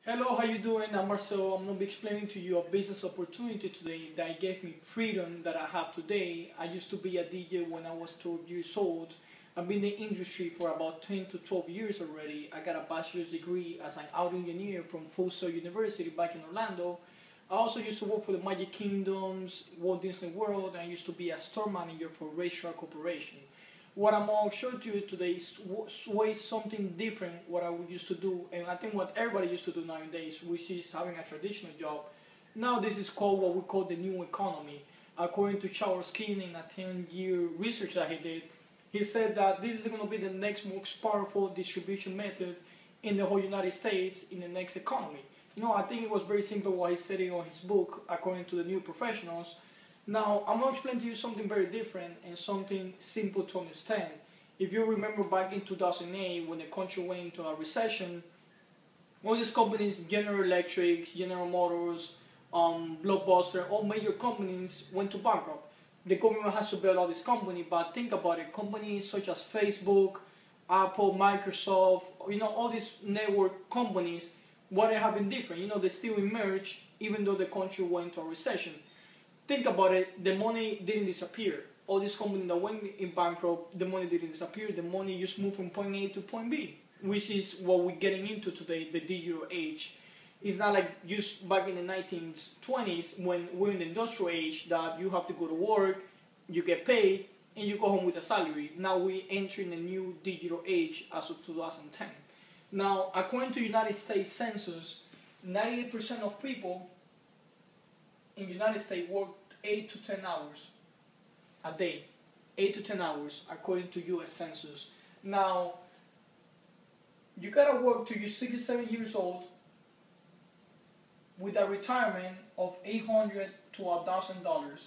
Hello, how you doing? I'm Marcelo. I'm going to be explaining to you a business opportunity today that gave me freedom that I have today. I used to be a DJ when I was 12 years old. I've been in the industry for about 10 to 12 years already. I got a bachelor's degree as an audio engineer from Full Sail University back in Orlando. I also used to work for the Magic Kingdoms, Walt Disney World, and I used to be a store manager for Racetrack Corporation. What I'm going to show to you today is way something different what I used to do, and I think what everybody used to do nowadays, which is having a traditional job. Now this is called what we call the new economy. According to Charles King, in a 10-year research that he did, he said that this is going to be the next most powerful distribution method in the whole United States in the next economy. I think it was very simple what he said on his book, according to the new professionals. Now, I'm going to explain to you something very different and something simple to understand. If you remember back in 2008 when the country went into a recession, all these companies, General Electric, General Motors, Blockbuster, all major companies went to bankrupt. The government has to bail out this company, but think about it, companies such as Facebook, Apple, Microsoft, all these network companies, what they have been different, they still emerge even though the country went into a recession. Think about it, the money didn't disappear. All these companies that went in bankrupt, the money didn't disappear. The money just moved from point A to point B, which is what we're getting into today, the digital age. It's not like just back in the 1920s when we're in the industrial age that you have to go to work, you get paid, and you go home with a salary. Now we're entering a new digital age as of 2010. Now, according to United States Census, 98% of people in the United States work 8 to 10 hours a day. 8 to 10 hours according to US Census. Now, you gotta work till you're 67 years old with a retirement of $800 to $1,000.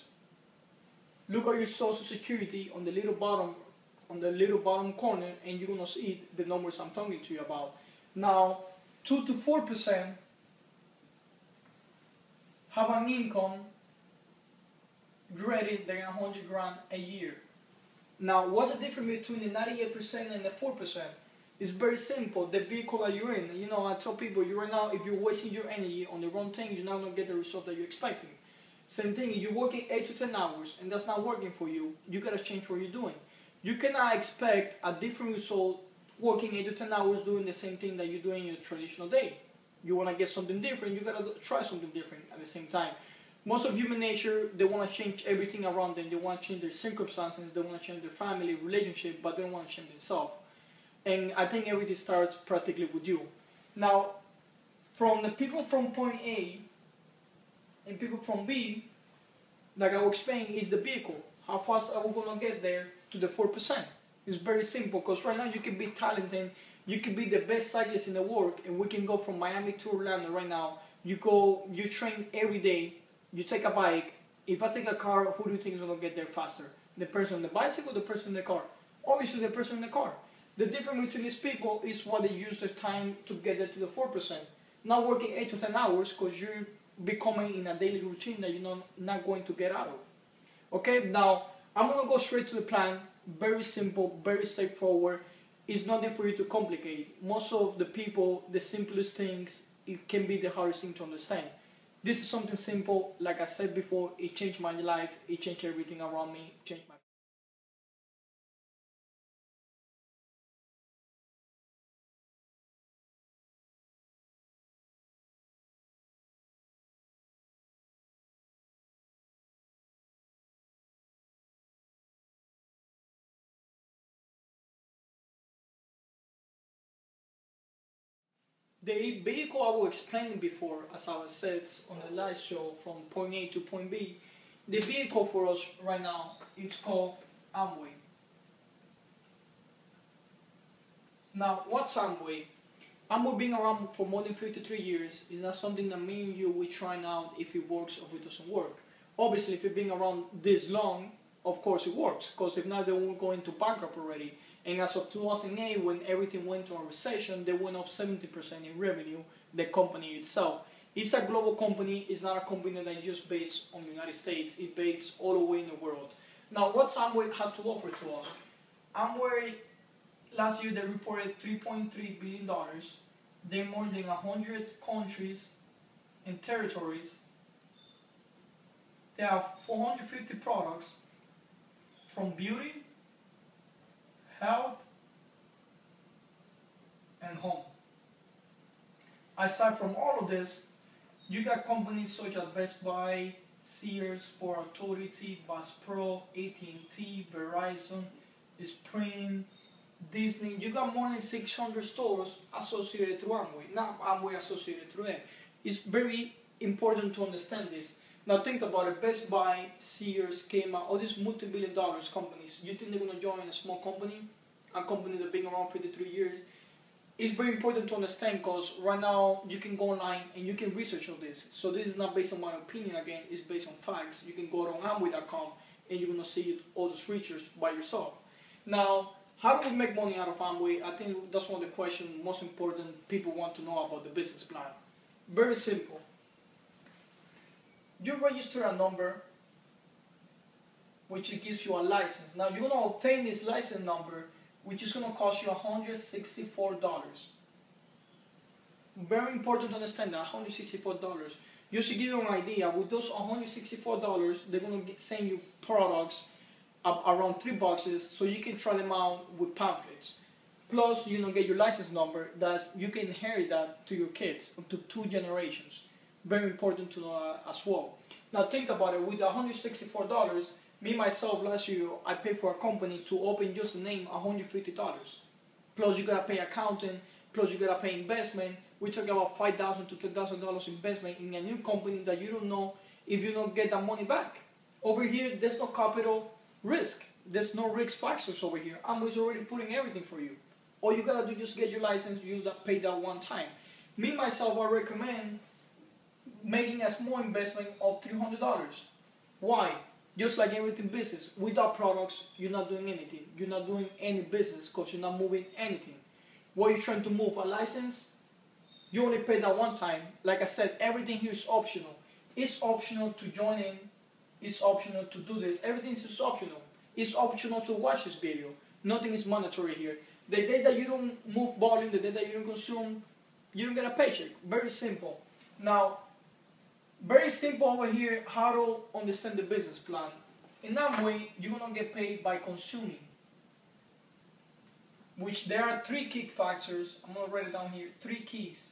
Look at your Social Security on the little bottom corner, and you're gonna see the numbers I'm talking to you about. Now, 2 to 4% have an income greater than 100 grand a year. Now, what's the difference between the 98% and the 4%? It's very simple. The vehicle that you're in. I tell people, right now, if you're wasting your energy on the wrong thing, you're not going to get the result that you're expecting. Same thing, you're working 8 to 10 hours and that's not working for you. You got to change what you're doing. You cannot expect a different result working 8 to 10 hours doing the same thing that you're doing in your traditional day. You want to get something different, you got to try something different at the same time. Most of human nature, they want to change everything around them. They want to change their circumstances, they want to change their family, relationship, but they don't want to change themselves. And I think everything starts practically with you. Now, from the people from point A and people from B, like I was explaining, is the vehicle. How fast are we going to get there to the 4%? It's very simple, because right now you can be talented, you can be the best cyclist in the world, and we can go from Miami to Orlando right now. You train every day, you take a bike. If I take a car, who do you think is going to get there faster? The person on the bicycle or the person in the car? Obviously the person in the car. The difference between these people is what they use their time to get there to the 4%. Not working 8 to 10 hours because you're becoming in a daily routine that you're not going to get out of. Okay, now I'm going to go straight to the plan. Very simple, very straightforward. It's nothing for you to complicate. Most of the people, the simplest things, it can be the hardest thing to understand. This is something simple. Like I said before, it changed my life. It changed everything around me. It changed my The vehicle I was explaining before, as I said on the last show, from point A to point B, the vehicle for us right now, it's called Amway. Now, what's Amway? Amway being around for more than 53 years is not something that me and you will try out if it works or if it doesn't work. Obviously, if you've been around this long, of course it works, because if not, they won't go into bankrupt already. And as of 2008, when everything went to a recession, they went up 70% in revenue, the company itself. It's a global company. It's not a company that is just based on the United States. It's based all the way in the world. Now, what Amway has to offer to us? Amway, last year they reported $3.3 billion They're more than 100 countries and territories. They have 450 products from beauty, health, and home. Aside from all of this, you got companies such as Best Buy, Sears, Sport Authority, Bass Pro, AT&T, Verizon, Sprint, Disney. You got more than 600 stores associated to Amway. Not Amway associated to them. It's very important to understand this. Now think about it. Best Buy, Sears, Kmart, all these multi-billion dollars companies. You think they're going to join a small company? A company that's been around 53 years? It's very important to understand because right now you can go online and you can research all this. So this is not based on my opinion again, it's based on facts. You can go to Amway.com and you're going to see all this research by yourself. Now, how do we make money out of Amway? I think that's one of the questions most important people want to know about the business plan. Very simple. You register a number which gives you a license. Now you're going to obtain this license number which is going to cost you $164. Very important to understand that, $164. Just to give you an idea, with those $164, they're going to send you products around 3 boxes so you can try them out with pamphlets. Plus, you get your license number that you can inherit that to your kids, up to 2 generations. Very important to know as well. Now think about it, with $164, me, myself, last year, I paid for a company to open just the name $150. Plus you gotta pay accountant, plus you gotta pay investment. We talk about $5,000 to $10,000 investment in a new company that you don't know if you don't get that money back. Over here, there's no capital risk. There's no risk factors over here. Amway's already putting everything for you. All you gotta do is just get your license, you pay that one time. Me, myself, I recommend making a small investment of $300. Why? Just like everything business, without products, you're not doing anything. You're not doing any business because you're not moving anything. What you're trying to move, a license, you only pay that one time. Like I said, everything here is optional. It's optional to join in. It's optional to do this. Everything is optional. It's optional to watch this video. Nothing is mandatory here. The day that you don't move volume, the day that you don't consume, you don't get a paycheck. Very simple. Now, very simple over here, how to understand the business plan. In that way, you're going to get paid by consuming. Which there are 3 key factors. I'm going to write it down here. 3 keys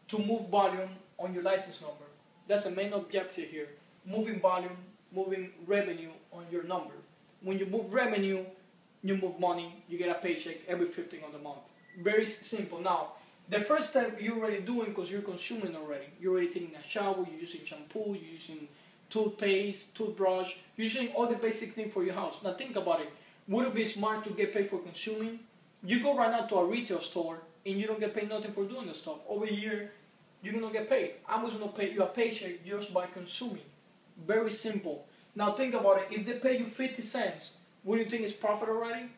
to move volume on your license number. That's the main objective here. Moving volume, moving revenue on your number. When you move revenue, you move money, you get a paycheck every 15th of the month. Very simple. Now, the first step you're already doing because you're consuming already. You're already taking a shower, you're using shampoo, you're using toothpaste, toothbrush, you're using all the basic things for your house. Now think about it. Would it be smart to get paid for consuming? You go right now to a retail store and you don't get paid nothing for doing the stuff. Over here, you're going to get paid. I'm just going to pay you a paycheck just by consuming. Very simple. Now think about it. If they pay you 50 cents, would you think it's profit already?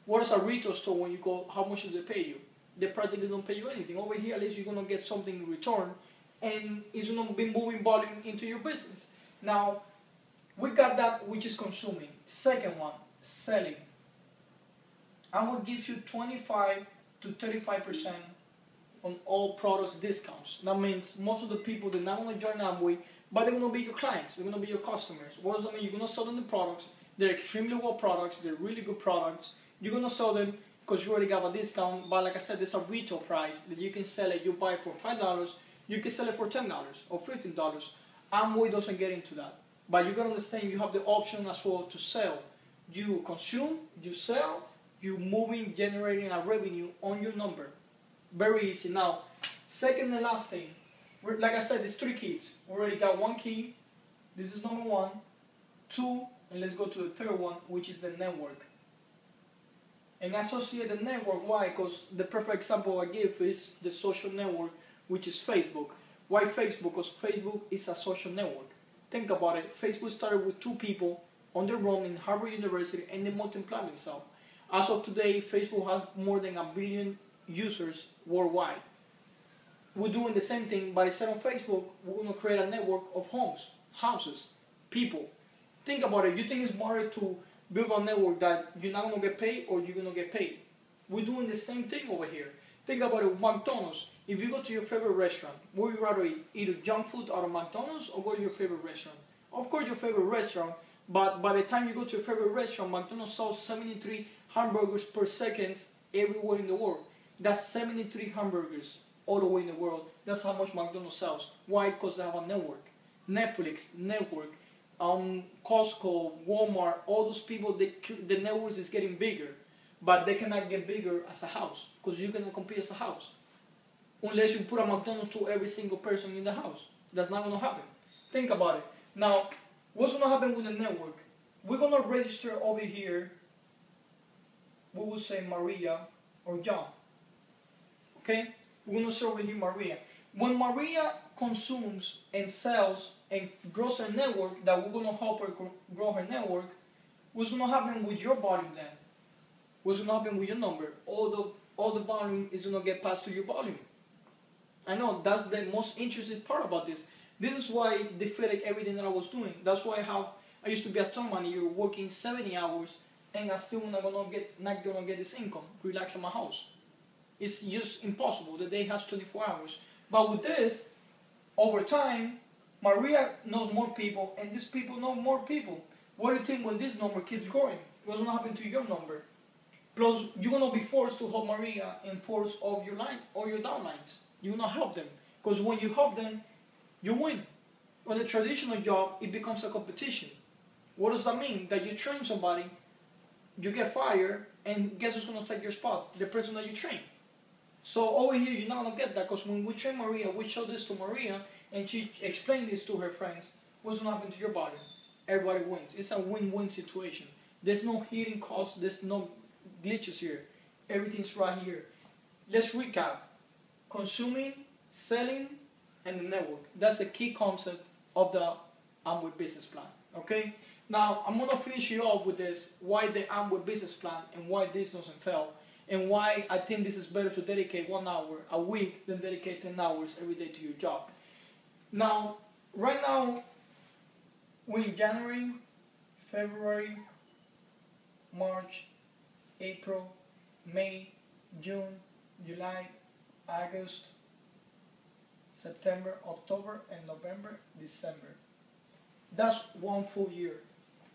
What is a retail store when you go, how much do they pay you? They practically don't pay you anything. Over here, at least you're going to get something in return, and it's going to be moving volume into your business. Now, we got that, which is consuming. Second one, selling. Amway gives you 25 to 35% on all products discounts. That means most of the people, they're not going to join Amway, but they're going to be your clients. They're going to be your customers. What does that mean? You're going to sell them the products. They're extremely well products. They're really good products. You're going to sell them because you already got a discount, but like I said, there's a retail price that you can sell it. You buy it for $5, you can sell it for $10 or $15. Amway doesn't get into that. But you gotta understand you have the option as well to sell. You consume, you sell, you moving, generating a revenue on your number. Very easy. Now, second and last thing, like I said, there's 3 keys. We already got 1 key. This is number 1. 2, and let's go to the third one, which is the network. And associate the network, why? Because the perfect example I give is the social network, which is Facebook. Why Facebook? Because Facebook is a social network. Think about it. Facebook started with 2 people on their own in Harvard University, and they multiplied themselves. As of today, Facebook has more than 1 billion users worldwide. We're doing the same thing, but instead of Facebook, we're going to create a network of homes, houses, people. Think about it. You think it's more to build a network that you're not going to get paid or you're going to get paid? We're doing the same thing over here. Think about it, McDonald's. If you go to your favorite restaurant, would you rather eat junk food out of McDonald's or go to your favorite restaurant? Of course, your favorite restaurant, but by the time you go to your favorite restaurant, McDonald's sells 73 hamburgers per second everywhere in the world. That's 73 hamburgers all the way in the world. That's how much McDonald's sells. Why? Because they have a network. Netflix, network, Costco, Walmart, all those people, the network is getting bigger. But they cannot get bigger as a house, because you cannot compete as a house. Unless you put a McDonald's to every single person in the house. That's not going to happen. Think about it. Now, what's going to happen with the network? We're going to register over here, we will say Maria or John. Okay? We're going to say over here Maria. When Maria consumes and sells and grows her network, that we're going to help her grow her network, what's going to happen with your volume then? What's going to happen with your number? All the volume is going to get passed to your volume. I know, that's the most interesting part about this. This is why they defeated everything that I was doing. That's why I used to be a store manager working 70 hours and I still not gonna get this income, relax in my house. It's just impossible. The day has 24 hours. But with this, over time, Maria knows more people and these people know more people. What do you think when this number keeps growing? What's gonna happen to your number? Plus, you're gonna be forced to help Maria enforce all your line or your downlines. You're gonna help them. Because when you help them, you win. On a traditional job, it becomes a competition. What does that mean? That you train somebody, you get fired, and guess who's going to take your spot? The person that you train. So over here, you're not going to get that, because when we train Maria, we show this to Maria, and she explained this to her friends. What's going to happen to your body? Everybody wins. It's a win-win situation. There's no hidden costs. There's no glitches here. Everything's right here. Let's recap. Consuming, selling, and the network. That's the key concept of the Amway business plan. Okay? Now, I'm going to finish you off with this, why the Amway business plan and why this doesn't fail, and why I think this is better to dedicate 1 hour a week than dedicate 10 hours every day to your job. Now, right now, we're in January, February, March, April, May, June, July, August, September, October, and November, December. That's 1 full year.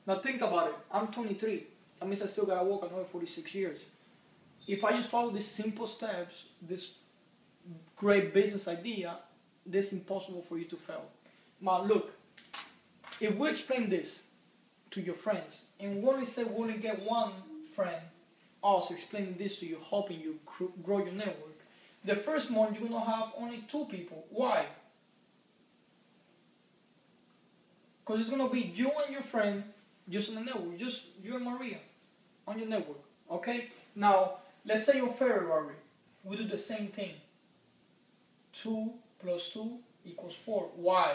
Now think about it. I'm 23. That means I still gotta work another 46 years. If I just follow these simple steps, this great business idea, it's impossible for you to fail. Now look, if we explain this to your friends, and we only say we only get one friend, us explaining this to you, helping you grow your network, the first month you're going to have only 2 people. Why? Because it's going to be you and your friend just on the network. Just you and Maria on your network. Okay? Now, let's say your February. We do the same thing. 2 plus 2 equals 4. Why?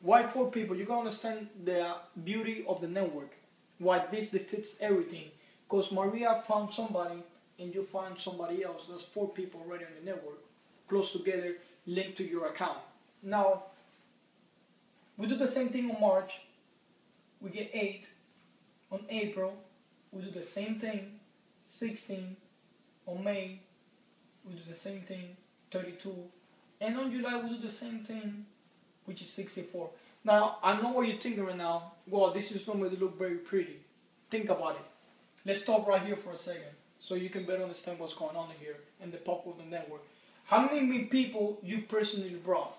Why 4 people? You're going to understand the beauty of the network. Why this defeats everything. Because Maria found somebody and you find somebody else. That's 4 people already on the network, close together, linked to your account. Now, we do the same thing on March, we get 8. On April, we do the same thing, 16. On May, we do the same thing, 32. And on July, we do the same thing, which is 64. Now, I know what you're thinking right now. Well, this is normally look very pretty. Think about it. Let's stop right here for a second, so you can better understand what's going on here in the pop of the network. How many people you personally brought?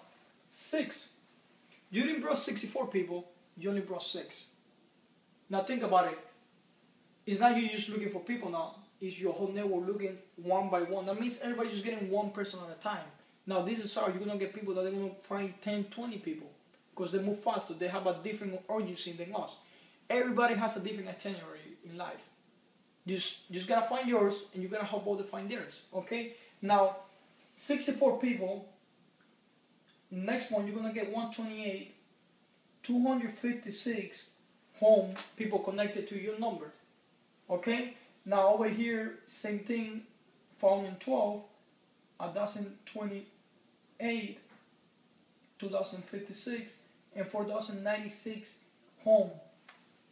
6. You didn't brought 64 people, you only brought 6. Now think about it. It's not you just looking for people now. It's your whole network looking one by one. That means everybody's just getting one person at a time. Now this is how you're going to get people that they're going to find 10, 20 people. Because they move faster. They have a different urgency than us. Everybody has a different itinerary in life. You just gotta find yours, and you gotta help others find theirs. Okay? Now, 64 people. Next one, you're gonna get 128, 256 home people connected to your number. Okay? Now over here, same thing. Found in 12, 1,028, 2,056, and 4,096 home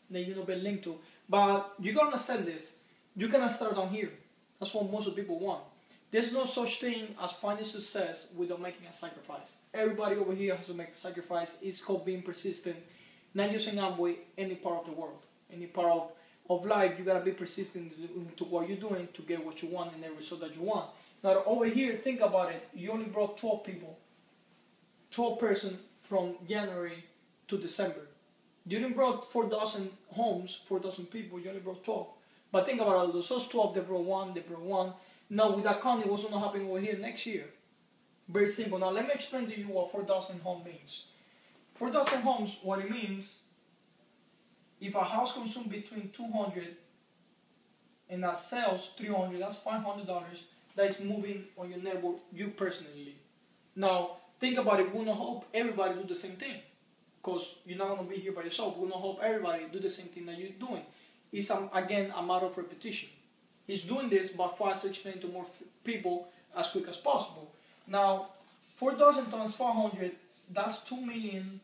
that you're gonna be linked to. But you gotta understand this. You cannot start down here. That's what most of people want. There's no such thing as finding success without making a sacrifice. Everybody over here has to make a sacrifice. It's called being persistent. Not just in Amway, any part of the world, any part of life, you gotta be persistent to what you're doing to get what you want and the result that you want. Now over here, think about it. You only brought 12 people, 12 person from January to December. You didn't brought 4,000 homes, 4,000 people. You only brought 12. But think about it. Those 12, they brought one, they brought one. Now with that counting, what's gonna happen over here next year? Very simple. Now let me explain to you what 4,000 home means. 4,000 homes, what it means, if a house consumes between 200 and that sells 300, that's $500 that is moving on your network, you personally. Now, think about it. We're going to help everybody do the same thing because you're not going to be here by yourself. We're going to help everybody do the same thing that you're doing. It's, again, a matter of repetition. He's doing this by fast explaining to more people as quick as possible. Now, 4,000 times 500, that's $2 million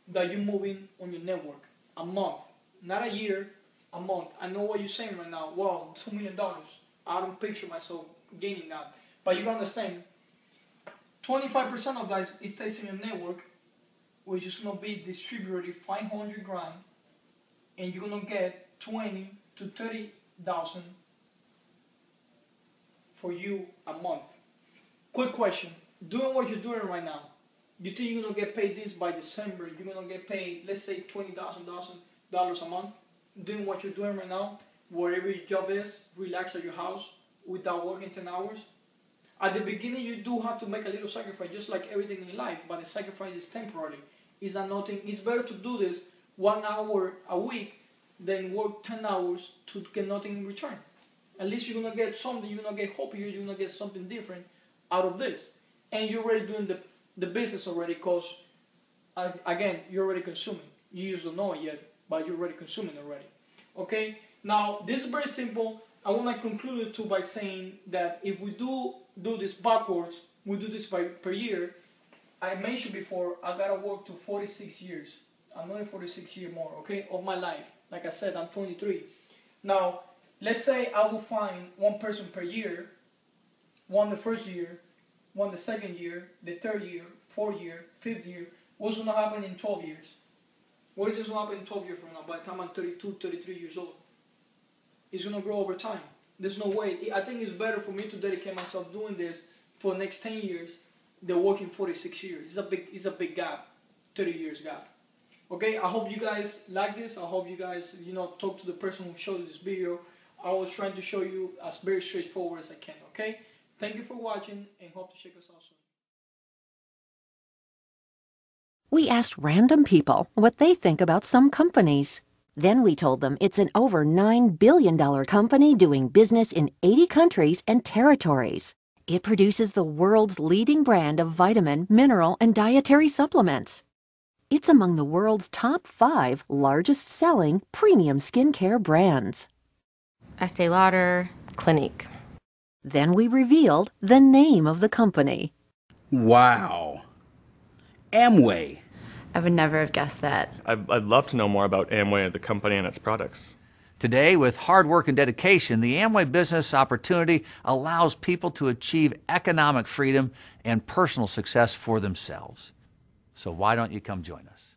that you're moving on your network a month, not a year, a month. I know what you're saying right now. Wow, $2 million. I don't picture myself gaining that. But you understand, 25% of that is stays in your network, which is going to be distributed 500 grand, and you're going to get 20 to 30,000 for you a month. Quick question. Doing what you're doing right now, you think you're going to get paid this by December? You're going to get paid, let's say, $20,000 a month? Doing what you're doing right now, wherever your job is, relax at your house without working 10 hours? At the beginning, you do have to make a little sacrifice, just like everything in life, but the sacrifice is temporary. It's not nothing. It's better to do this 1 hour a week than work 10 hours to get nothing in return. At least you're going to get something. You're going to get hope here. You're going to get something different out of this. And you're already doing the business already because, again, you're already consuming. You just don't know it yet, but you're already consuming already. Okay? Now, this is very simple. I want to conclude it too by saying that if we do this backwards, we do this per year. I mentioned before, I got to work to 46 years. Another 46 years more, okay, of my life. Like I said, I'm 23. Now, let's say I will find one person per year, one the first year, one the second year, the third year, fourth year, fifth year. What's going to happen in 12 years? What is going to happen in 12 years from now by the time I'm 32, 33 years old? It's going to grow over time. There's no way. I think it's better for me to dedicate myself doing this for the next 10 years than working 46 years. It's a big gap, 30 years gap. Okay, I hope you guys like this. I hope you guys, talk to the person who showed this video. I was trying to show you as very straightforward as I can, okay? Thank you for watching and hope to check us out soon. We asked random people what they think about some companies. Then we told them it's an over $9 billion company doing business in 80 countries and territories. It produces the world's leading brand of vitamin, mineral, and dietary supplements. It's among the world's top 5 largest selling premium skincare brands. Estee Lauder, Clinique. Then we revealed the name of the company. Wow. Amway. I would never have guessed that. I'd love to know more about Amway, the company, and its products. Today, with hard work and dedication, the Amway business opportunity allows people to achieve economic freedom and personal success for themselves. So why don't you come join us?